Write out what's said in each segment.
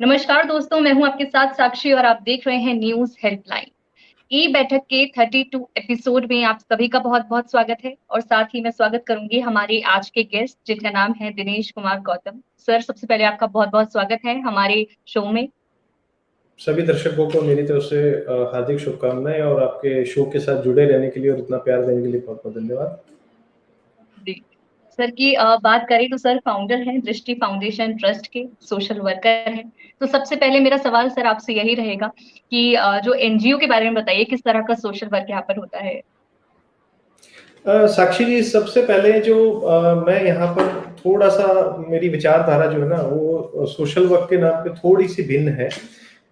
नमस्कार दोस्तों, मैं हूं आपके साथ साक्षी और आप देख रहे हैं न्यूज हेल्पलाइन। ई बैठक के 32 एपिसोड में आप सभी का बहुत बहुत स्वागत है और साथ ही मैं स्वागत करूंगी हमारे आज के गेस्ट जिनका नाम है दिनेश कुमार गौतम। सर, सबसे पहले आपका बहुत बहुत स्वागत है हमारे शो में। सभी दर्शकों को मेरी तरफ से हार्दिक शुभकामनाएं और आपके शो के साथ जुड़े रहने के लिए और इतना प्यार देने के लिए बहुत बहुत धन्यवाद। जी सर की बात करें तो सर फाउंडर हैं दृष्टि फाउंडेशन ट्रस्ट के, सोशल वर्कर हैं। तो सबसे पहले मेरा सवाल सर आपसे यही रहेगा कि जो एनजीओ के बारे में बताइए, किस तरह का सोशल वर्क यहाँ पर होता है। साक्षी जी, सबसे पहले जो मैं यहाँ पर थोड़ा सा मेरी विचारधारा जो है ना वो सोशल वर्क के नाम पे थोड़ी सी भिन्न है।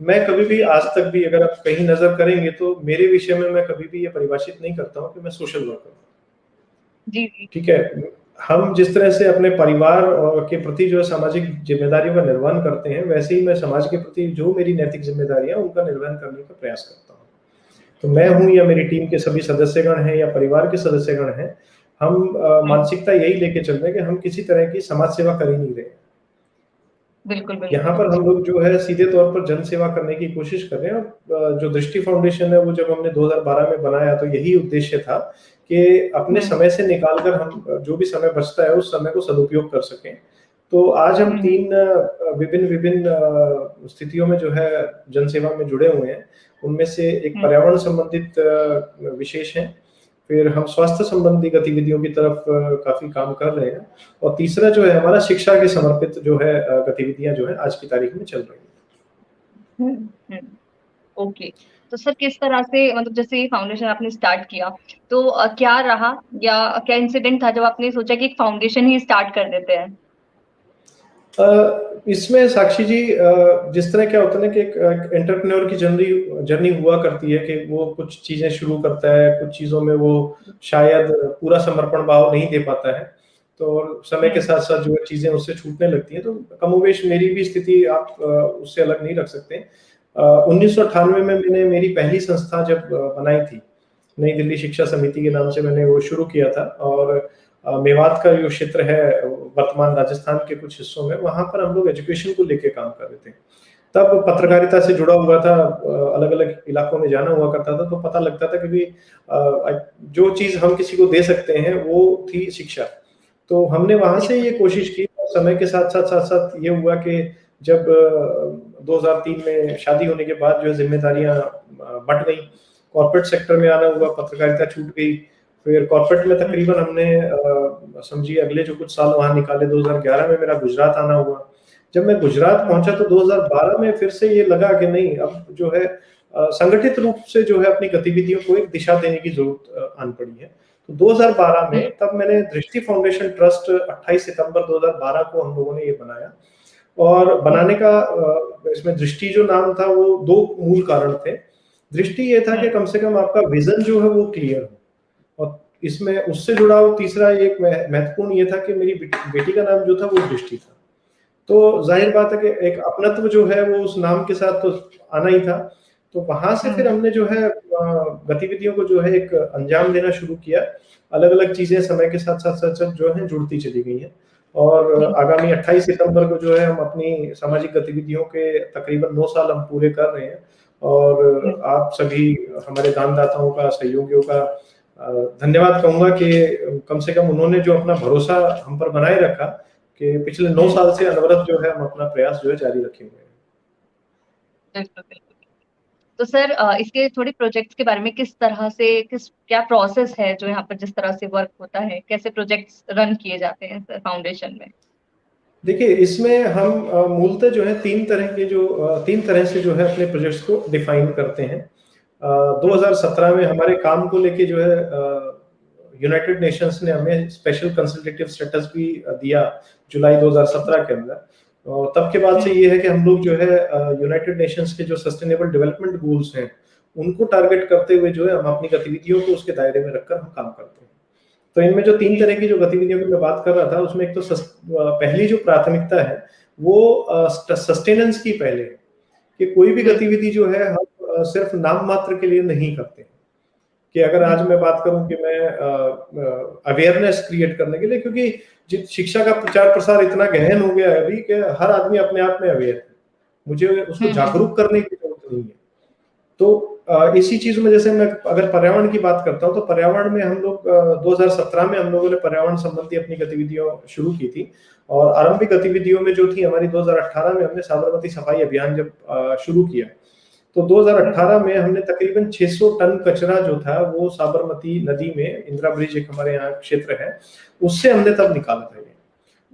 मैं कभी भी आज तक भी अगर आप कहीं नजर करेंगे तो मेरे विषय में मैं कभी भी ये परिभाषित नहीं करता हूँ कि मैं सोशल वर्कर हूँ। जी जी। ठीक है। हम जिस तरह से अपने परिवार के प्रति जो है सामाजिक जिम्मेदारियों का निर्वहन करते हैं, वैसे ही मैं समाज के प्रति जो मेरी नैतिक जिम्मेदारियां उनका निर्वहन करने का प्रयास करता हूँ। तो मैं हूं या मेरी टीम के सभी सदस्यगण हैं या परिवार के सदस्यगण हैं, हम मानसिकता यही लेके चल रहे हैं कि हम किसी तरह की समाज सेवा कर ही नहीं रहे। बिल्कुल यहाँ बिल्कुल। पर हम लोग जो है सीधे तौर पर जन सेवा करने की कोशिश कर रहे हैं। और जो दृष्टि फाउंडेशन है वो जब हमने 2012 में बनाया तो यही उद्देश्य था कि अपने समय से निकालकर हम जो भी समय बचता है उस समय को सदुपयोग कर सकें। तो आज हम तीन विभिन्न विभिन्न स्थितियों में जो है जनसेवा में जुड़े हुए हैं। उनमें से एक पर्यावरण संबंधित विशेष है, फिर हम स्वास्थ्य संबंधी गतिविधियों की तरफ काफी काम कर रहे हैं, और तीसरा जो है हमारा शिक्षा के समर्पित जो है गतिविधियां जो है आज की तारीख में चल रही हैं। ओके। तो सर किस तरह से, मतलब जैसे ये फाउंडेशन आपने स्टार्ट किया तो क्या रहा या क्या इंसिडेंट था जब आपने सोचा कि एक फाउंडेशन ही स्टार्ट कर देते हैं। इसमें साक्षी जी, जिस तरह क्या होता है ना कि एक एंटरप्रेन्योर की जर्नी जर्नी हुआ करती है कि वो कुछ चीजें शुरू करता है, कुछ चीजों में वो शायद पूरा समर्पण भाव नहीं दे पाता है, तो समय के साथ साथ जो है चीजें उससे छूटने लगती हैं। तो कमोवेश मेरी भी स्थिति आप उससे अलग नहीं रख सकते। 1998 में मैंने मेरी पहली संस्था जब बनाई थी, नई दिल्ली शिक्षा समिति के नाम से मैंने वो शुरू किया था, और मेवात का जो क्षेत्र है वर्तमान राजस्थान के कुछ हिस्सों में, वहां पर हम लोग एजुकेशन को लेके काम कर रहे थे। तब पत्रकारिता से जुड़ा हुआ था, अलग अलग इलाकों में जाना हुआ करता था, तो पता लगता था कि भी जो चीज हम किसी को दे सकते हैं वो थी शिक्षा। तो हमने वहां से ये कोशिश की। समय के साथ साथ ये हुआ कि जब 2003 में शादी होने के बाद जो है जिम्मेदारियां बढ़ गई, कॉर्पोरेट सेक्टर में आना हुआ, पत्रकारिता छूट गई। फिर कॉर्पोरेट में तकरीबन हमने समझिए अगले जो कुछ साल वहां निकाले। 2011 में मेरा गुजरात आना हुआ। जब मैं गुजरात पहुंचा तो 2012 में फिर से ये लगा कि नहीं, अब जो है संगठित रूप से जो है अपनी गतिविधियों को एक दिशा देने की जरूरत आन पड़ी है। तो 2012 में तब मैंने दृष्टि फाउंडेशन ट्रस्ट 28 सितंबर 2012 को हम लोगों ने ये बनाया। और बनाने का इसमें दृष्टि जो नाम था वो दो मूल कारण थे। दृष्टि ये था कि कम से कम आपका विजन जो है वो क्लियर हो, और इसमें उससे जुड़ा हुआ तीसरा एक महत्वपूर्ण ये था कि मेरी बेटी का नाम जो था वो दृष्टि था। तो जाहिर बात है कि एक अपनत्व जो है वो उस नाम के साथ तो आना ही था। तो वहां से फिर हमने जो है गतिविधियों को जो है एक अंजाम देना शुरू किया। अलग अलग चीजें समय के साथ साथ जो है जुड़ती चली गई हैं। और आगामी 28 सितंबर को जो है हम अपनी सामाजिक गतिविधियों के तकरीबन 9 साल हम पूरे कर रहे हैं। और आप सभी हमारे दानदाताओं का, सहयोगियों का धन्यवाद कहूंगा कि कम से कम उन्होंने जो अपना भरोसा हम पर बनाए रखा कि पिछले 9 साल से अनवरत जो है हम अपना प्रयास जो है जारी रखे हुए हैं। बिल्कुल बिल्कुल। तो सर इसके थोड़े प्रोजेक्ट्स के बारे में, किस तरह से, क्या प्रोसेस है जो यहाँ पर जिस तरह से वर्क होता है, कैसे प्रोजेक्ट्स रन किए जाते हैं सर फाउंडेशन में। देखिए, इसमें हम मूलतः जो है तीन तरह से जो है अपने प्रोजेक्ट्स को डिफाइन करते हैं। 2017 में हमारे काम को लेके जो है यूनाइटेड नेशंस ने हमें स्पेशल कंसल्टेटिव स्टेटस भी दिया जुलाई 2017 के अंदर। और तब के बाद से ये है कि हम लोग जो है यूनाइटेड नेशंस के जो सस्टेनेबल डेवलपमेंट गोल्स हैं उनको टारगेट करते हुए जो है हम अपनी गतिविधियों को उसके दायरे में रखकर हम काम करते हैं। तो इनमें जो तीन तरह की जो गतिविधियों की मैं बात कर रहा था उसमें एक तो पहली जो प्राथमिकता है वो सस्टेनेंस की पहले है कि कोई भी गतिविधि जो है हम सिर्फ नाम मात्र के लिए नहीं करते। कि अगर आज मैं बात करूं कि मैं अवेयरनेस क्रिएट करने के लिए, क्योंकि शिक्षा का प्रचार प्रसार इतना गहन हो गया है अभी कि हर आदमी अपने आप में अवेयर है। मुझे उसको जागरूक करने की जरूरत नहीं है। तो इसी चीज में जैसे मैं अगर पर्यावरण की बात करता हूँ, तो पर्यावरण में हम लोग 2017 में हम लोगों ने पर्यावरण संबंधी अपनी गतिविधियां शुरू की थी, और आरंभिक गतिविधियों में जो थी हमारी 2018 में हमने साबरमती सफाई अभियान जब शुरू किया, तो 2018 में हमने तकरीबन 600 टन कचरा जो था वो साबरमती नदी में, इंदिरा ब्रिज एक हमारे यहाँ क्षेत्र है, उससे हमने तब निकाला था ये।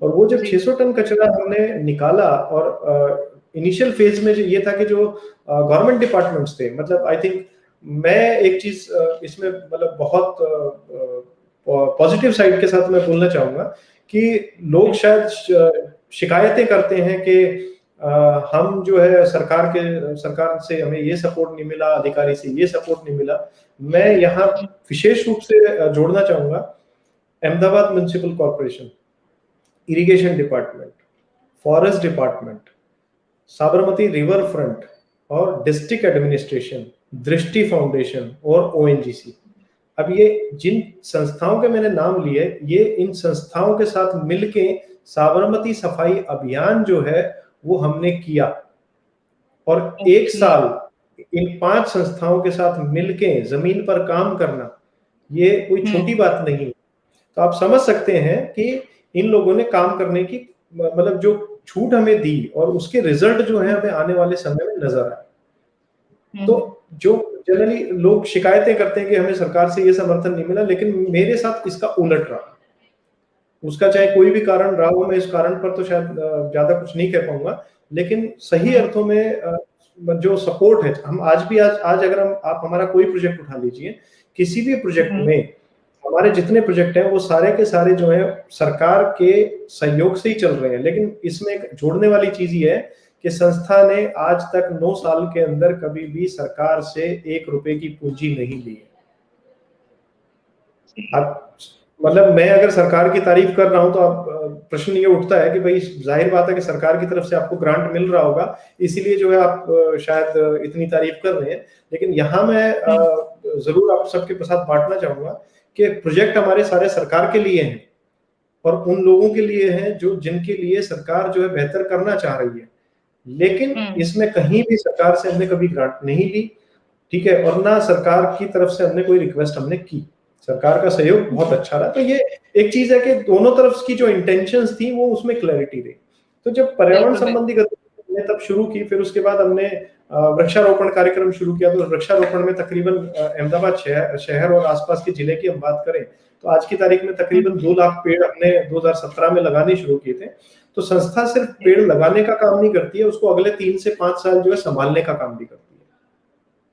और वो जब 600 टन कचरा हमने निकाला, और इनिशियल फेज में जो ये था कि जो गवर्नमेंट डिपार्टमेंट्स थे, मतलब आई थिंक मैं एक चीज इसमें मतलब बहुत पॉजिटिव साइड के साथ मैं बोलना चाहूंगा कि लोग शायद शिकायतें करते हैं कि हम जो है सरकार से हमें ये सपोर्ट नहीं मिला, अधिकारी से ये सपोर्ट नहीं मिला। मैं यहाँ विशेष रूप से जोड़ना चाहूंगा Ahmedabad municipal corporation, irrigation department, forest department, Sabarmati river front और डिस्ट्रिक्ट एडमिनिस्ट्रेशन, दृष्टि फाउंडेशन और ओएनजीसी। अब ये जिन संस्थाओं के मैंने नाम लिए, ये इन संस्थाओं के साथ मिलके साबरमती सफाई अभियान जो है वो हमने किया, और एक साल इन 5 संस्थाओं के साथ मिलके जमीन पर काम करना ये कोई छोटी बात नहीं है। तो आप समझ सकते हैं कि इन लोगों ने काम करने की मतलब जो छूट हमें दी, और उसके रिजल्ट जो है हमें आने वाले समय में नजर आए। तो जो जनरली लोग शिकायतें करते हैं कि हमें सरकार से ये समर्थन नहीं मिला, लेकिन मेरे साथ इसका उलट रहा। उसका चाहे कोई भी कारण रहा हो, मैं इस कारण पर तो शायद ज्यादा कुछ नहीं कह पाऊंगा, लेकिन सही अर्थों में जो सपोर्ट है, हम आज अगर आप हमारा कोई प्रोजेक्ट उठा लीजिए, किसी भी प्रोजेक्ट में हमारे जितने प्रोजेक्ट हैं वो सारे के सारे जो है सरकार के सहयोग से ही चल रहे हैं। लेकिन इसमें एक जोड़ने वाली चीज ये है कि संस्था ने आज तक 9 साल के अंदर कभी भी सरकार से 1 रुपए की पूंजी नहीं ली है। अब मतलब मैं अगर सरकार की तारीफ कर रहा हूं, तो अब प्रश्न ये उठता है कि भाई जाहिर बात है कि सरकार की तरफ से आपको ग्रांट मिल रहा होगा, इसीलिए जो है आप शायद इतनी तारीफ कर रहे हैं। लेकिन यहाँ मैं जरूर आप सबके साथ बांटना चाहूंगा कि प्रोजेक्ट हमारे सारे सरकार के लिए हैं, और उन लोगों के लिए हैं जो जिनके लिए सरकार जो है बेहतर करना चाह रही है। लेकिन इसमें कहीं भी सरकार से हमने कभी ग्रांट नहीं ली, ठीक है, और ना सरकार की तरफ से हमने कोई रिक्वेस्ट हमने की। सरकार का सहयोग बहुत अच्छा रहा। तो ये एक चीज है कि दोनों तरफ की जो इंटेंशंस थी वो उसमें क्लैरिटी रही। तो जब पर्यावरण संबंधी गतिविधि हमने तब शुरू की, फिर उसके बाद हमने वृक्षारोपण कार्यक्रम शुरू किया। तो वृक्षारोपण में तकरीबन अहमदाबाद शहर और आसपास के जिले की हम बात करें तो आज की तारीख में तकरीबन 2 लाख पेड़ हमने 2017 में लगाने शुरू किए थे। तो संस्था सिर्फ पेड़ लगाने का काम नहीं करती है, उसको अगले 3 से 5 साल जो है संभालने का काम भी करती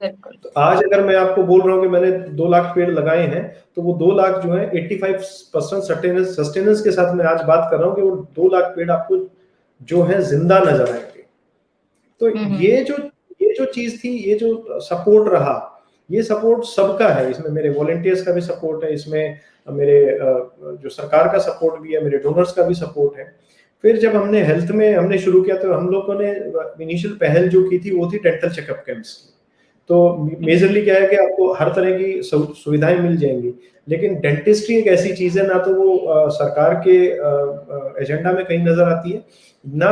है। तो आज अगर मैं आपको बोल रहा हूँ कि मैंने 2 लाख पेड़ लगाए हैं, तो वो 2 लाख जो है 85% सस्टेनेंस के साथ मैं आज बात कर रहा हूँ कि वो 2 लाख पेड़ आपको जो है जिंदा नजर आएंगे। तो ये जो चीज थी, ये जो सपोर्ट रहा, ये सपोर्ट सबका है। इसमें मेरे वॉलंटियर्स का भी सपोर्ट है, इसमें मेरे जो सरकार का सपोर्ट भी है, मेरे डोनर्स का भी सपोर्ट है। फिर जब हमने हेल्थ में हमने शुरू किया, तो हम लोगों ने इनिशियल पहल जो की थी वो थी डेंटल चेकअप कैंप्स की। तो मेजरली क्या है कि आपको हर तरह की सुविधाएं मिल जाएंगी, लेकिन डेंटिस्ट्री एक ऐसी चीज है, ना तो वो सरकार के एजेंडा में कहीं नजर आती है, ना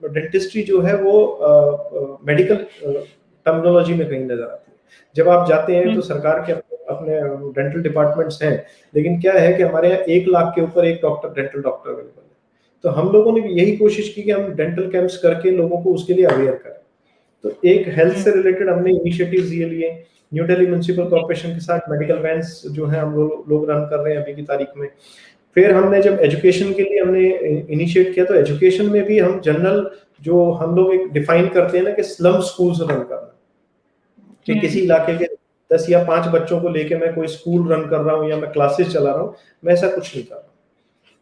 डेंटिस्ट्री जो है वो मेडिकल टर्मिनोलॉजी में कहीं नजर आती है। जब आप जाते हैं तो सरकार के अपने डेंटल डिपार्टमेंट्स हैं, लेकिन क्या है कि हमारे यहाँ 1 लाख के ऊपर एक डेंटल डॉक्टर अवेलेबल है। तो हम लोगों ने यही कोशिश की कि हम डेंटल कैंप्स करके लोगों को उसके लिए अवेयर करें। तो एक हेल्थ से रिलेटेड हमने इनिशिएटिव्स ये लिए। न्यू दिल्ली म्युनिसिपल कॉर्पोरेशन के साथ मेडिकल वैन्स जो है हम लोग रन कर रहे हैं अभी की तारीख में। फिर हमने जब एजुकेशन के लिए हमने इनिशिएट किया, तो एजुकेशन में भी हम जनरल जो हम लोग एक डिफाइन करते हैं ना कि स्लम स्कूल्स रन करना, कि किसी इलाके के 10 या 5 बच्चों को लेके मैं कोई स्कूल रन कर रहा हूँ या मैं क्लासेस चला रहा हूँ, मैं ऐसा कुछ नहीं कर रहा।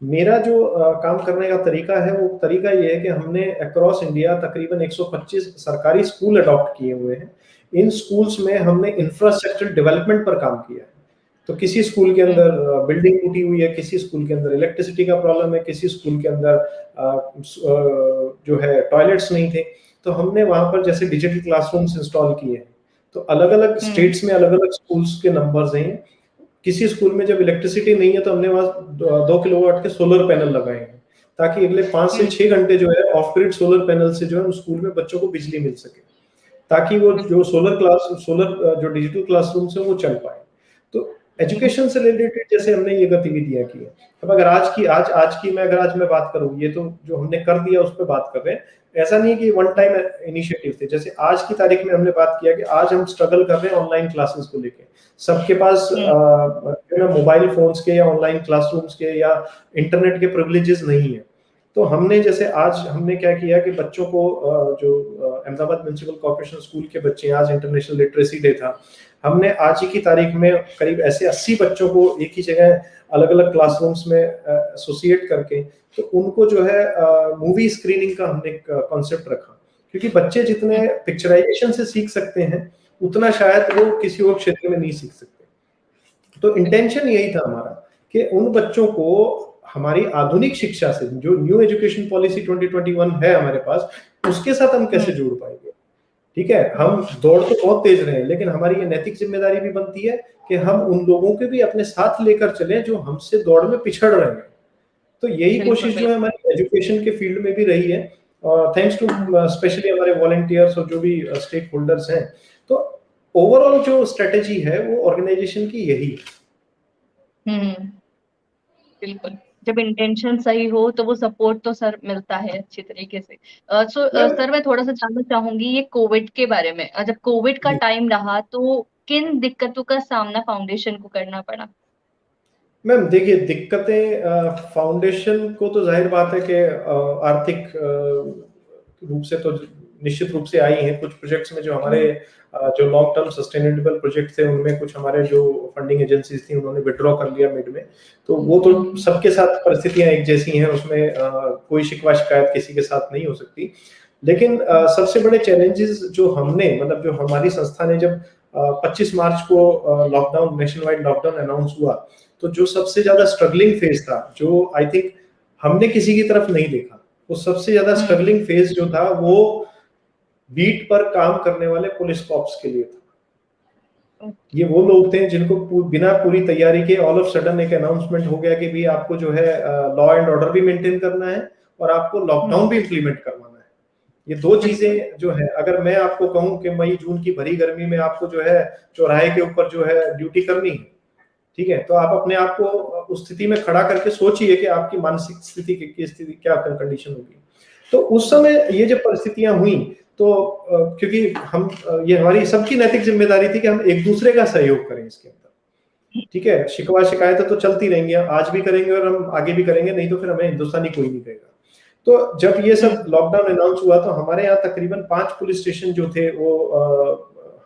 मेरा जो काम करने का तरीका है, वो तरीका ये है कि हमने अक्रॉस इंडिया तकरीबन 125 सरकारी स्कूल अडॉप्ट किए हुए हैं। इन स्कूल्स में हमने इंफ्रास्ट्रक्चर डेवलपमेंट पर काम किया है। तो किसी स्कूल के अंदर बिल्डिंग टूटी हुई है, किसी स्कूल के अंदर इलेक्ट्रिसिटी का प्रॉब्लम है, किसी स्कूल के अंदर जो है टॉयलेट्स नहीं थे, तो हमने वहां पर जैसे डिजिटल क्लासरूम्स इंस्टॉल किए हैं। तो अलग अलग स्टेट्स में अलग अलग स्कूल्स के नंबर्स हैं। किसी स्कूल में जब इलेक्ट्रिसिटी नहीं है तो हमने वहां 2 किलोवाट के सोलर पैनल लगाए हैं। ताकि अगले 5 से 6 घंटे जो है ऑफ ग्रिड सोलर पैनल से जो है उन स्कूल में बच्चों को बिजली मिल सके, ताकि वो जो सोलर जो डिजिटल क्लासरूम्स है वो चल पाए। तो एजुकेशन से रिलेटेड जैसे हमने ये गतिविधियां की है। अब अगर आज मैं बात करूं, ये तो जो हमने कर दिया उस पर बात कर रहे हैं, ऐसा नहीं कि वन टाइम इनिशिएटिव थे। जैसे आज की तारीख में हमने बात किया कि आज हम स्ट्रगल कर रहे हैं ऑनलाइन क्लासेस को लेके, सबके पास मोबाइल फोन्स के या ऑनलाइन क्लासरूम्स के या इंटरनेट के प्रिविलेजेस नहीं है। तो हमने जैसे आज हमने क्या किया कि बच्चों को जो अहमदाबाद म्युनिसिपल कॉर्पोरेशन स्कूल के बच्चे, आज इंटरनेशनल लिटरेसी डे था, हमने आज ही की तारीख में करीब ऐसे 80 बच्चों को एक ही जगह अलग अलग क्लासरूम्स में एसोसिएट करके तो उनको जो है मूवी स्क्रीनिंग का हमने कॉन्सेप्ट रखा, क्योंकि बच्चे जितने पिक्चराइजेशन से सीख सकते हैं उतना शायद वो किसी और क्षेत्र में नहीं सीख सकते। तो इंटेंशन यही था हमारा कि उन बच्चों को हमारी आधुनिक शिक्षा से, जो न्यू एजुकेशन पॉलिसी 2021 है हमारे पास, उसके साथ हम कैसे जोड़ पाएंगे। ठीक है, हम दौड़ तो बहुत तेज रहे हैं, लेकिन हमारी ये नैतिक जिम्मेदारी भी बनती है कि हम उन लोगों के भी अपने साथ लेकर चलें जो हमसे दौड़ में पिछड़ रहे हैं। तो यही कोशिश जो है हमारी एजुकेशन के फील्ड में भी रही है, और थैंक्स टू स्पेशली हमारे वॉलंटियर्स और जो भी स्टेक होल्डर्स हैं। तो ओवरऑल जो स्ट्रेटेजी है वो ऑर्गेनाइजेशन की यही है। बिल्कुल, जब इंटेंशन सही हो तो वो सपोर्ट तो सर मिलता है अच्छी तरीके से। सर मैं थोड़ा सा जानना चाहूंगी ये कोविड के बारे में। जब कोविड का टाइम रहा तो किन दिक्कतों का सामना फाउंडेशन को करना पड़ा? मैम देखिए, दिक्कतें फाउंडेशन को तो जाहिर बात है कि आर्थिक रूप से तो निश्चित रूप से आई हैं। कुछ प्रोजेक्ट्स में जो हमारे जो लॉन्ग टर्म सस्टेनेबल प्रोजेक्ट थे उनमें कुछ हमारे जो फंडिंग एजेंसीज थी उन्होंने विड्रॉ कर लिया मिड में। तो वो तो सबके साथ परिस्थितियां एक जैसी हैं, उसमें कोई शिकवा शिकायत किसी के साथ नहीं हो सकती। लेकिन सबसे बड़े चैलेंजेस जो हमने, मतलब जो हमारी संस्था ने जब 25 मार्च को lockdown, national wide lockdown announce हुआ, तो जो सबसे ज्यादा स्ट्रगलिंग फेज था, जो आई थिंक हमने किसी की तरफ नहीं देखा, वो सबसे ज्यादा स्ट्रगलिंग फेज जो था वो बीट पर काम करने वाले पुलिस कॉप्स के लिए था। ये वो लोग थे जिनको बिना पूरी तैयारी के ऑल ऑफ सडन एक अनाउंसमेंट हो गया कि भी आपको जो है लॉ एंड ऑर्डर भी मेंटेन करना है और आपको लॉकडाउन भी इंप्लीमेंट करवाना है। ये दो चीजें जो है, अगर मैं आपको कहूं कि मई जून की भरी गर्मी में आपको जो है चौराहे के ऊपर जो है ड्यूटी करनी है, ठीक है, तो आप अपने आप को उस स्थिति में खड़ा करके सोचिए कि आपकी मानसिक स्थिति की स्थिति क्या कंडीशन होगी। तो उस समय ये जब परिस्थितियां हुई तो क्योंकि हम ये हमारी सबकी नैतिक जिम्मेदारी थी कि हम एक दूसरे का सहयोग करें इसके अंदर। ठीक है, शिकवा शिकायतें तो चलती रहेंगी, आज भी करेंगे और हम आगे भी करेंगे, नहीं तो फिर हमें हिंदुस्तानी कोई नहीं कहेगा। तो जब ये सब लॉकडाउन अनाउंस हुआ तो हमारे यहाँ तकरीबन 5 पुलिस स्टेशन जो थे वो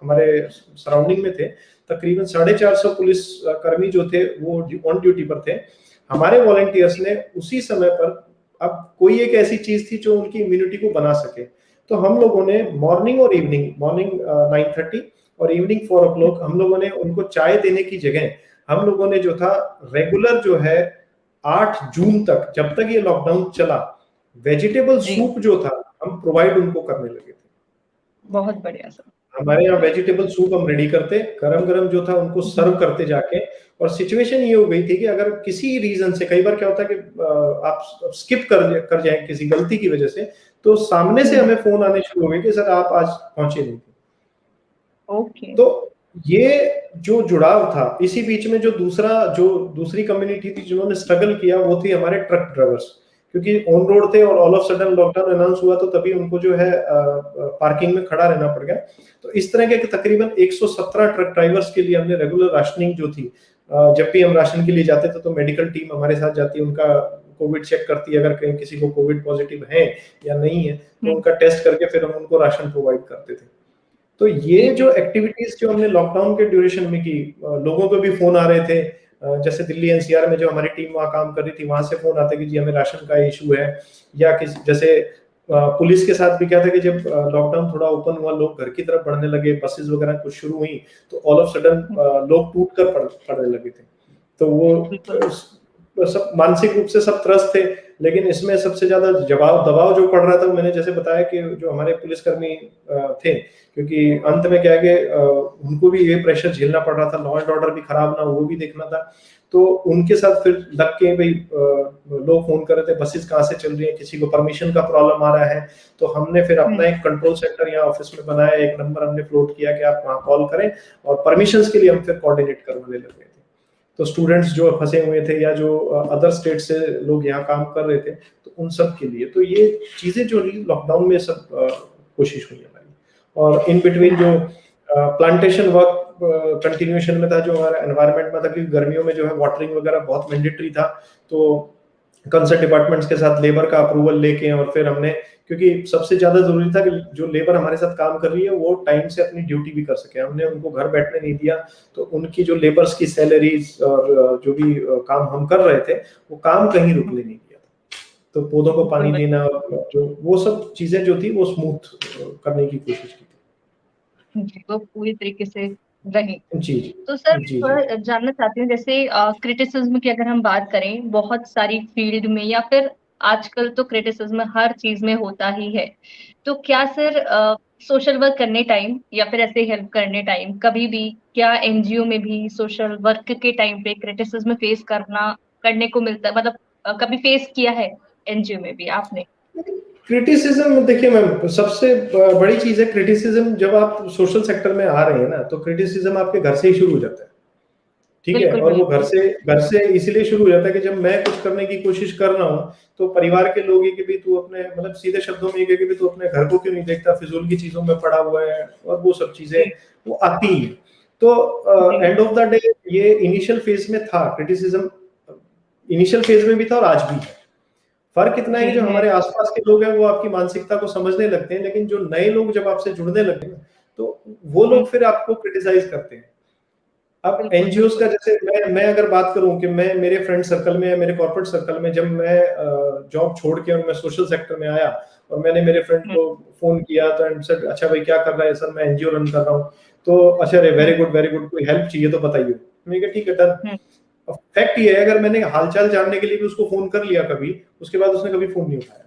हमारे सराउंडिंग में थे। तकरीबन 450 पुलिस कर्मी जो थे वो ऑन ड्यूटी पर थे। हमारे वॉलंटियर्स ने उसी समय पर, अब कोई एक ऐसी चीज थी जो उनकी इम्यूनिटी को बना सके, तो हम लोगों ने मॉर्निंग 9:30 और इवनिंग 4 o'clock हम लोगों ने उनको चाय देने की जगह हम लोगों ने जो था रेगुलर जो है 8 जून तक, जब तक ये लॉकडाउन चला, वेजिटेबल सूप जो था हम प्रोवाइड उनको करने लगे थे। बहुत बढ़िया सर। हमारे यहाँ वेजिटेबल सूप हम रेडी करते, गरम गरम जो था उनको सर्व करते जाके। और सिचुएशन ये हो गई थी कि अगर किसी रीजन से, कई बार क्या होता है कि आप स्किप कर जाए किसी गलती की वजह से, तो सामने से हमें फोन आने शुरू हो गए कि सर आप आज पहुंचे नहीं थे। ओके। तो ये जो जुड़ाव था, इसी बीच में जो दूसरी कम्युनिटी थी जिन्होंने स्ट्रगल किया वो थी हमारे ट्रक ड्राइवर्स, क्योंकि ऑन रोड थे और all of sudden lockdown announce हुआ तो तभी उनको जो है पार्किंग में खड़ा रहना पड़ गया। तो इस तरह के तकरीबन 117 ट्रक ड्राइवर्स के लिए हमने रेगुलर राशनिंग जो थी, जब भी हम राशन के लिए जाते थे तो मेडिकल टीम हमारे साथ जाती है, उनका कोविड चेक करती है, अगर कहीं किसी को कोविड पॉजिटिव है या नहीं है तो उनका टेस्ट करके फिर हम उनको राशन प्रोवाइड करते थे। तो ये जो एक्टिविटीज जो हमने लॉकडाउन के ड्यूरेशन में की, लोगों को भी फोन आ रहे थे, जैसे दिल्ली एनसीआर में जो हमारी टीम वहाँ काम कर रही थी वहां से फोन आते कि जी हमें राशन का इशू है, या किसी जैसे पुलिस के साथ भी क्या था कि जब लॉकडाउन थोड़ा ओपन हुआ, लोग घर की तरफ बढ़ने लगे, बसेस वगैरह कुछ शुरू हुई, तो ऑल ऑफ सडन लोग टूट कर पड़ने लगे थे। तो वो सब मानसिक रूप से सब त्रस्त थे, लेकिन इसमें सबसे ज्यादा दबाव जो पड़ रहा था, मैंने जैसे बताया कि जो हमारे पुलिसकर्मी थे, क्योंकि अंत में क्या है कि उनको भी ये प्रेशर झेलना पड़ रहा था, लॉ एंड ऑर्डर भी खराब ना वो भी देखना था। तो उनके साथ फिर लग के भाई लोग फोन कर रहे थे बसेस कहाँ से चल रही है, किसी को परमिशन का प्रॉब्लम आ रहा है, तो हमने फिर अपना एक कंट्रोल सेंटर यहाँ ऑफिस में बनाया, एक नंबर हमने फ्लोट किया कि आप वहाँ कॉल करें, और परमिशंस के लिए हम फिर कोऑर्डिनेट करवाने लगे थे। तो स्टूडेंट्स जो फंसे हुए थे या जो अदर स्टेट से लोग यहाँ काम कर रहे थे, तो उन सब के लिए तो ये चीजें जो लॉकडाउन में सब कोशिश हुई हमारी। और इन बिटवीन जो प्लांटेशन वर्क कंटिन्यूएशन में था, जो हमारा एनवायरनमेंट में था, क्योंकि गर्मियों में जो है वाटरिंग वगैरह बहुत मैंडेटरी था, तो कंसर्न डिपार्टमेंट्स के साथ लेबर का अप्रूवल लेके, और फिर हमने, क्योंकि सबसे ज्यादा जरूरी था कि जो लेबर हमारे साथ काम कर रही है वो टाइम से अपनी ड्यूटी भी कर सके, हमने उनको घर बैठने नहीं दिया, तो उनकी जो लेबर्स की सैलरीज और जो भी काम हम कर रहे थे वो काम कहीं रुकने नहीं दिया था। तो पौधों को पानी देना, जो वो सब चीजें जो थी वो स्मूथ करने की कोशिश की थी, वो पूरी तरीके से रही। जी। तो सर जी थोड़ा जानना चाहती हूँ, जैसे क्रिटिसिज्म की अगर हम बात करें, बहुत सारी फील्ड में या फिर आजकल तो क्रिटिसिज्म हर चीज में होता ही है, तो क्या सर सोशल वर्क करने टाइम या फिर ऐसे हेल्प करने टाइम कभी भी क्या एनजीओ में भी सोशल वर्क के टाइम पे क्रिटिसिज्म फेस करने को मिलता है, मतलब कभी फेस किया है एनजीओ में भी आपने? क्रिटिसिज्म देखिए मैम, सबसे बड़ी चीज है क्रिटिसिज्म। जब आप सोशल सेक्टर में आ रहे हैं ना, तो क्रिटिसिज्म आपके घर से ही शुरू हो जाता है, ठीक है। और वो घर से इसलिए शुरू हो जाता है कि जब मैं कुछ करने की कोशिश कर रहा हूँ, तो परिवार के लोग ये कि भी तू अपने, मतलब सीधे शब्दों में ये कि भी तू अपने घर को क्यों नहीं देखता, फिजूल की चीजों में पड़ा हुआ है, और वो सब चीजें वो आती हैं। तो एंड ऑफ द डे ये इनिशियल फेज में था क्रिटिसिज्म, इनिशियल फेज में भी था और आज भी है। फर्क इतना है कि जो हमारे आसपास के लोग हैं वो आपकी मानसिकता को समझने लगते हैं, लेकिन जो नए लोग जब आपसे जुड़ने लगते हैं तो वो लोग फिर आपको क्रिटिसाइज करते हैं। अब एनजीओस का, जैसे मैं अगर बात करूं कि मैं मेरे फ्रेंड सर्कल में या मेरे कॉर्पोरेट सर्कल में, जब मैं जॉब छोड़ के और मैं सोशल सेक्टर में आया और मैंने मेरे फ्रेंड को फोन किया तो एंड सेड अच्छा भाई क्या कर रहा है, सर मैं एनजीओ रन कर रहा हूं। तो अच्छा रे वेरी गुड, कोई हेल्प चाहिए तो बताइए। मैं कहा ठीक है डन। फैक्ट ये है, अगर मैंने हालचाल जानने के लिए भी उसको फोन कर लिया कभी, उसके बाद उसने कभी फोन नहीं उठाया।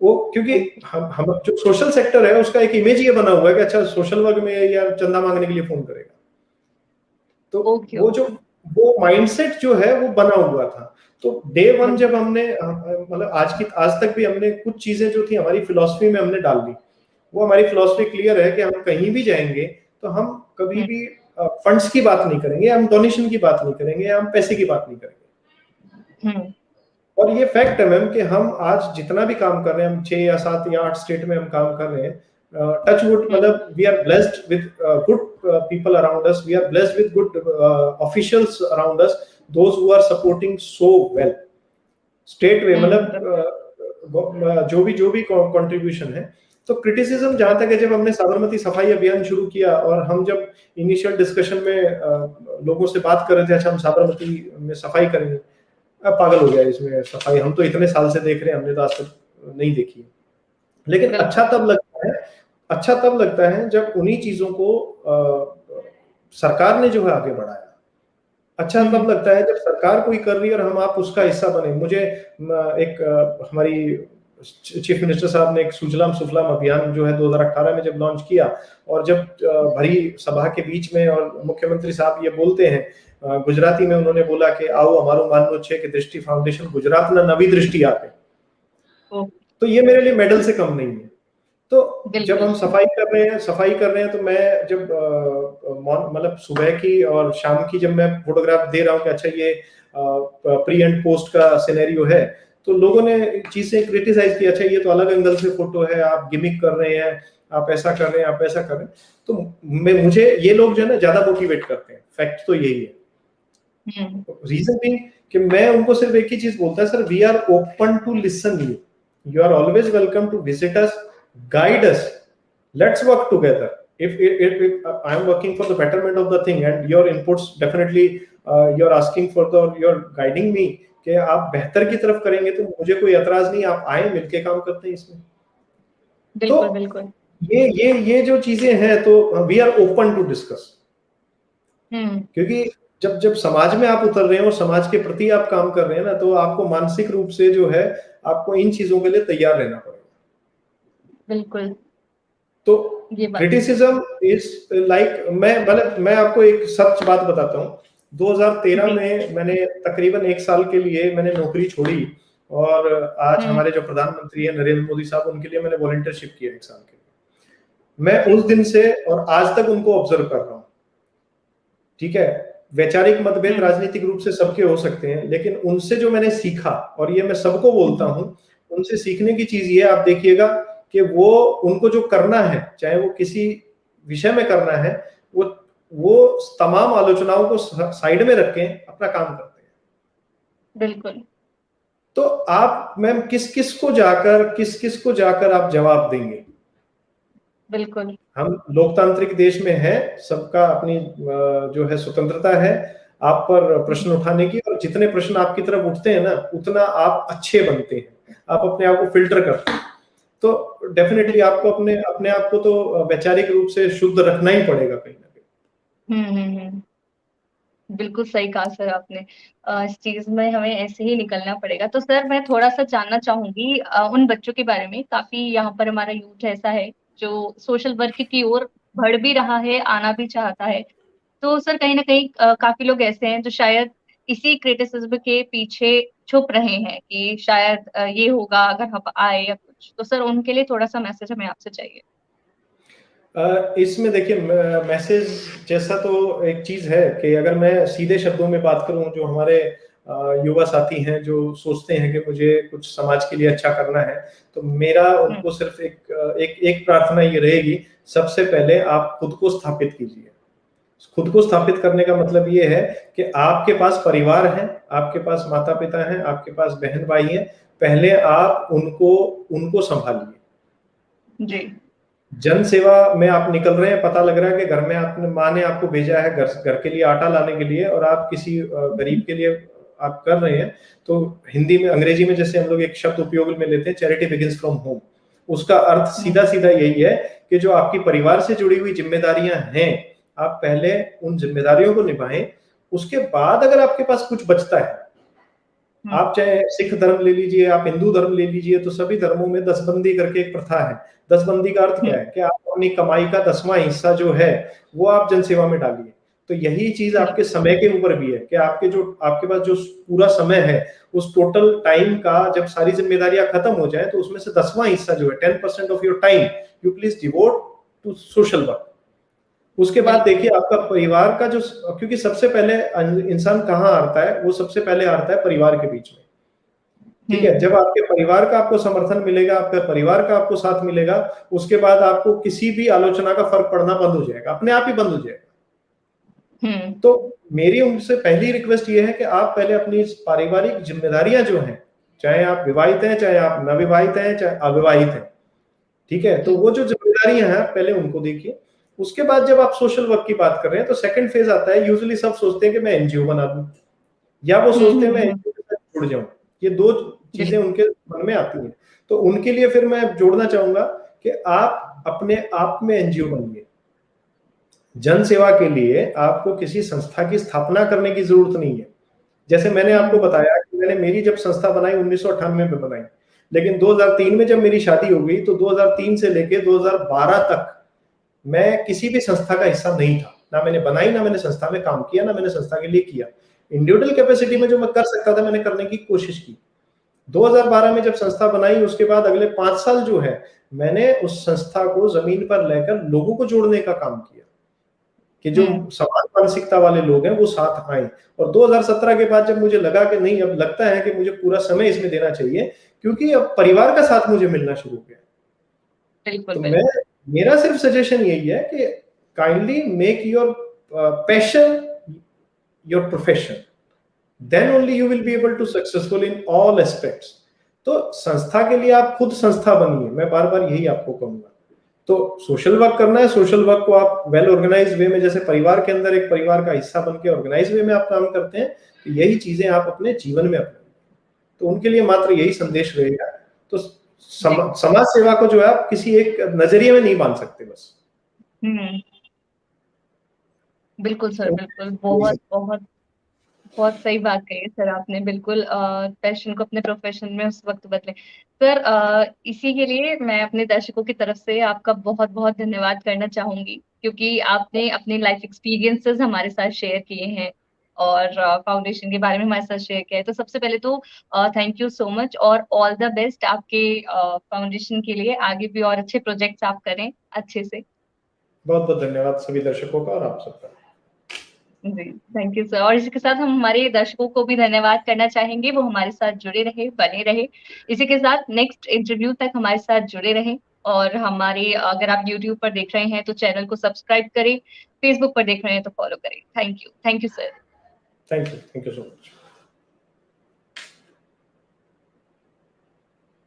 वो क्योंकि हम जो सोशल सेक्टर है उसका एक इमेज ये बना हुआ है कि अच्छा सोशल वर्क में यार चंदा मांगने के लिए फोन करेगा, तो वो माइंडसेट जो है वो बना हुआ था। तो डे वन जब हमने, मतलब आज तक भी हमने कुछ चीजें जो थी हमारी फिलॉसफी में हमने डाल दी। वो हमारी फिलॉसफी क्लियर है कि हम कहीं भी जाएंगे तो हम कभी भी फंड्स की बात नहीं करेंगे, हम डोनेशन की बात नहीं करेंगे, हम पैसे की बात नहीं करेंगे। और ये फैक्ट है मैम कि हम आज जितना भी काम कर रहे हैं, हम 6 या 7 या 8 स्टेट में हम काम कर रहे हैं, टच वुड, मतलब we are blessed with good people around us, we are blessed with good officials around us, those who are supporting so well state way, मतलब जो भी कंट्रीब्यूशन है। तो क्रिटिसिज्म जहां तक है, जब हमने साबरमती सफाई अभियान शुरू किया और हम जब इनिशियल डिस्कशन में लोगों से बात कर रहे थे, अच्छा हम साबरमती में सफाई करेंगे, अब पागल हो गया इसमें सफाई, हम तो इतने साल से देख रहे हैं, हमने तो आज तक नहीं देखी। लेकिन अच्छा तब लगता है जब उन्हीं चीजों को सरकार ने जो है आगे बढ़ाया। अच्छा तब लगता है जब सरकार कोई कर रही है और आप उसका हिस्सा बने। मुझे एक हमारी चीफ मिनिस्टर साहब ने एक सुजलाम सुफलाम अभियान जो है 2018 में जब लॉन्च किया, और जब भरी सभा के बीच में और मुख्यमंत्री साहब ये बोलते हैं, गुजराती में उन्होंने बोला कि आओ हमारो माननो छे कि दृष्टि फाउंडेशन गुजरात ना नवी दृष्टि आपे, तो ये मेरे लिए मेडल से कम नहीं है। तो जब हम सफाई कर रहे हैं तो मैं जब मतलब सुबह की और शाम की जब मैं फोटोग्राफ दे रहा हूँ कि अच्छा ये प्री एंड पोस्ट का सिनेरियो है, तो लोगों ने चीजें क्रिटिसाइज की, अच्छा ये तो अलग एंगल से फोटो है, आप गिमिक कर रहे हैं, आप ऐसा कर रहे हैं, आप ऐसा कर रहे हैं। तो मुझे ये लोग जो है ना ज्यादा मोटिवेट करते हैं, फैक्ट तो यही है। रीजन भी कि मैं उनको सिर्फ एक ही चीज बोलता है, sir we are open to listen you are always welcome to visit us, guide us, let's work together. If I am working for the betterment of the thing and your inputs definitely you're asking for you're guiding me कि आप बेहतर की तरफ करेंगे, तो मुझे कोई एतराज नहीं, आप आए मिलके काम करते हैं इसमें। बिल्कुल ये जो चीजें हैं तो we are open to discuss, क्योंकि जब समाज में आप उतर रहे हैं और समाज के प्रति आप काम कर रहे हैं ना, तो आपको मानसिक रूप से जो है आपको इन चीजों के लिए तैयार रहना पड़ेगा। बिल्कुल। तो क्रिटिसिज्म इज लाइक, मैं आपको एक सच बात बताता हूँ 2013 जी। में मैंने तकरीबन 1 साल के लिए मैंने नौकरी छोड़ी और आज हम्म। हमारे जो प्रधानमंत्री हैं नरेंद्र मोदी साहब, उनके लिए मैंने वॉलंटियरशिप किया 1 साल के लिए। मैं जी। उस दिन से और आज तक उनको ऑब्जर्व कर रहा हूँ। ठीक है, वैचारिक मतभेद हम्म। राजनीतिक रूप से सबके हो सकते हैं, लेकिन उनसे जो मैंने सीखा, और ये मैं सबको बोलता हम्म। हूँ, उनसे सीखने की चीज ये आप देखिएगा कि वो उनको जो करना है, चाहे वो किसी विषय में करना है, वो तमाम आलोचनाओं को साइड में रख के अपना काम करते हैं। बिल्कुल। तो आप मैम किस किस को जाकर आप जवाब देंगे? बिल्कुल। हम लोकतांत्रिक देश में हैं, सबका अपनी जो है स्वतंत्रता है आप पर प्रश्न उठाने की, और जितने प्रश्न आपकी तरफ उठते हैं ना, उतना आप अच्छे बनते हैं, आप अपने आप को फिल्टर करते हैं। तो डेफिनेटली आपको अपने अपने आप को तो वैचारिक रूप से शुद्ध रखना ही पड़ेगा कहीं ना कहीं। बिल्कुल सही कहा सर आपने। इस चीज में हमें ऐसे ही निकलना पड़ेगा। तो सर मैं थोड़ा सा जानना चाहूंगी उन बच्चों के बारे में। काफी यहाँ पर हमारा यूथ ऐसा है जो सोशल वर्क की ओर बढ़ भी रहा है, आना भी चाहता है। तो सर कहीं ना कहीं काफी लोग ऐसे हैं जो शायद इसी क्रिटिसिज्म के पीछे छुप रहे हैं कि शायद ये होगा अगर हम आए या कुछ। तो सर उनके लिए थोड़ा सा मैसेज हमें आपसे चाहिए। इसमें देखिए मैसेज जैसा तो एक चीज है कि अगर मैं सीधे शब्दों में बात करूं, जो हमारे युवा साथी हैं जो सोचते हैं कि मुझे कुछ समाज के लिए अच्छा करना है, तो मेरा हम्म। उनको सिर्फ एक प्रार्थना ये रहेगी, सबसे पहले आप खुद को स्थापित कीजिए। खुद को स्थापित करने का मतलब ये है कि आपके पास परिवार है, आपके पास माता पिता हैं, आपके पास बहन भाई हैं, पहले आप उनको उनको संभालिए। जी। जन सेवा में आप निकल रहे हैं, पता लग रहा है कि घर में आपने माँ ने आपको भेजा है घर के लिए आटा लाने के लिए, और आप किसी गरीब के लिए आप कर रहे हैं। तो हिंदी में, अंग्रेजी में जैसे हम लोग एक शब्द उपयोग में लेते हैं, चैरिटी बिगिंस फ्रॉम होम। उसका अर्थ सीधा सीधा यही है कि जो आपकी परिवार से जुड़ी हुई जिम्मेदारियां हैं, आप पहले उन जिम्मेदारियों को निभाएं। उसके बाद अगर आपके पास कुछ बचता है, आप चाहे सिख धर्म ले लीजिए, आप हिंदू धर्म ले लीजिए, तो सभी धर्मों में दसबंदी करके एक प्रथा है। दसबंदी का अर्थ क्या है कि आप अपनी कमाई का 10वां हिस्सा जो है वो आप जनसेवा में डालिए। तो यही चीज आपके समय के ऊपर भी है कि आपके पास जो पूरा समय है, उस टोटल टाइम का जब सारी जिम्मेदारियां खत्म हो जाए, तो उसमें से 10वां हिस्सा जो है 10% of your time you please devote to social work. उसके बाद देखिए आपका परिवार का जो, क्योंकि सबसे पहले इंसान कहाँ आता है, वो सबसे पहले आता है परिवार के बीच में। ठीक है, जब आपके परिवार का आपको समर्थन मिलेगा, आपके परिवार का आपको साथ मिलेगा, उसके बाद आपको किसी भी आलोचना का फर्क पड़ना बंद हो जाएगा, अपने आप ही बंद हो जाएगा। तो मेरी उनसे पहली रिक्वेस्ट ये है कि आप पहले अपनी पारिवारिक जिम्मेदारियां जो हैं, चाहे आप विवाहित हैं, चाहे आप नविवाहित हैं, चाहे अविवाहित हैं, ठीक है, तो वो जो जिम्मेदारियां हैं पहले उनको देखिए। उसके बाद जब आप सोशल वर्क की बात कर रहे हैं, तो सेकंड फेज आता है। यूजुअली सब सोचते हैं कि मैं एनजीओ बना दूं, या वो सोचते हैं मैं एनजीओ के साथ जुड़ जाऊं। ये दो चीजें उनके मन में आती हैं। तो उनके लिए फिर मैं जोड़ना चाहूंगा कि आप अपने आप में एनजीओ बनिए। जन सेवा के लिए आपको किसी संस्था की स्थापना करने की जरूरत नहीं है। जैसे मैंने आपको बताया कि मैंने मेरी जब संस्था बनाई 1998 में बनाई, लेकिन 2003 में जब मेरी शादी हो गई, तो 2003 से लेके 2012 तक मैं किसी भी संस्था का हिस्सा नहीं था। ना मैंने बनाई, ना मैंने संस्था में काम किया, ना मैंने संस्था के लिए किया। इंडिविजुअल कैपेसिटी में जो मैं कर सकता था, मैंने करने की कोशिश की। 2012 में जब संस्था बनाई, उसके बाद अगले 5 साल जो है, मैंने उस संस्था को जमीन पर लेकर लोगों को जोड़ने का काम किया कि जो समान मानसिकता वाले लोग हैं वो साथ आए। और 2017 के बाद जब मुझे लगा कि नहीं, अब लगता है कि मुझे पूरा समय इसमें देना चाहिए, क्योंकि अब परिवार का साथ मुझे मिलना शुरू हो गया। बिल्कुल। तो मेरा सिर्फ सजेशन यही है कि kindly make your passion your profession, then only you will be able to successful in all aspects. तो संस्था के लिए आप खुद संस्था बनिए, मैं बार बार यही आपको कहूंगा। तो सोशल वर्क करना है, सोशल वर्क को आप वेल ऑर्गेनाइज वे में, जैसे परिवार के अंदर एक परिवार का हिस्सा बन के ऑर्गेनाइज वे में आप काम करते हैं, तो यही चीजें आप अपने जीवन में अपनाएं। तो उनके लिए मात्र यही संदेश रहेगा। तो समाज सेवा को जो है आप किसी एक नजरिए में नहीं बांध सकते बस। बिल्कुल सर, बिल्कुल। बहुत बहुत बहुत सही बात कही है सर आपने। बिल्कुल पैशन को अपने प्रोफेशन में उस वक्त बदले। सर इसी के लिए मैं अपने दर्शकों की तरफ से आपका बहुत बहुत धन्यवाद करना चाहूंगी, क्योंकि आपने अपने लाइफ एक्सपीरियंसेस हमारे साथ शेयर किए हैं और फाउंडेशन के बारे में हमारे साथ शेयर किया है। तो सबसे पहले तो थैंक यू सो मच और ऑल द बेस्ट आपके फाउंडेशन के लिए। आगे भी और अच्छे प्रोजेक्ट्स आप करें अच्छे से। बहुत बहुत धन्यवाद सभी दर्शकों का और आप सबका। जी थैंक यू सर। और इसी के साथ हम हमारे दर्शकों को भी धन्यवाद करना चाहेंगे, वो हमारे साथ जुड़े रहे, बने रहे। इसी के साथ नेक्स्ट इंटरव्यू तक हमारे साथ जुड़े रहे। और हमारे अगर आप यूट्यूब पर देख रहे हैं तो चैनल को सब्सक्राइब करें, फेसबुक पर देख रहे हैं तो फॉलो करें। Thank you sir. Thank you so much.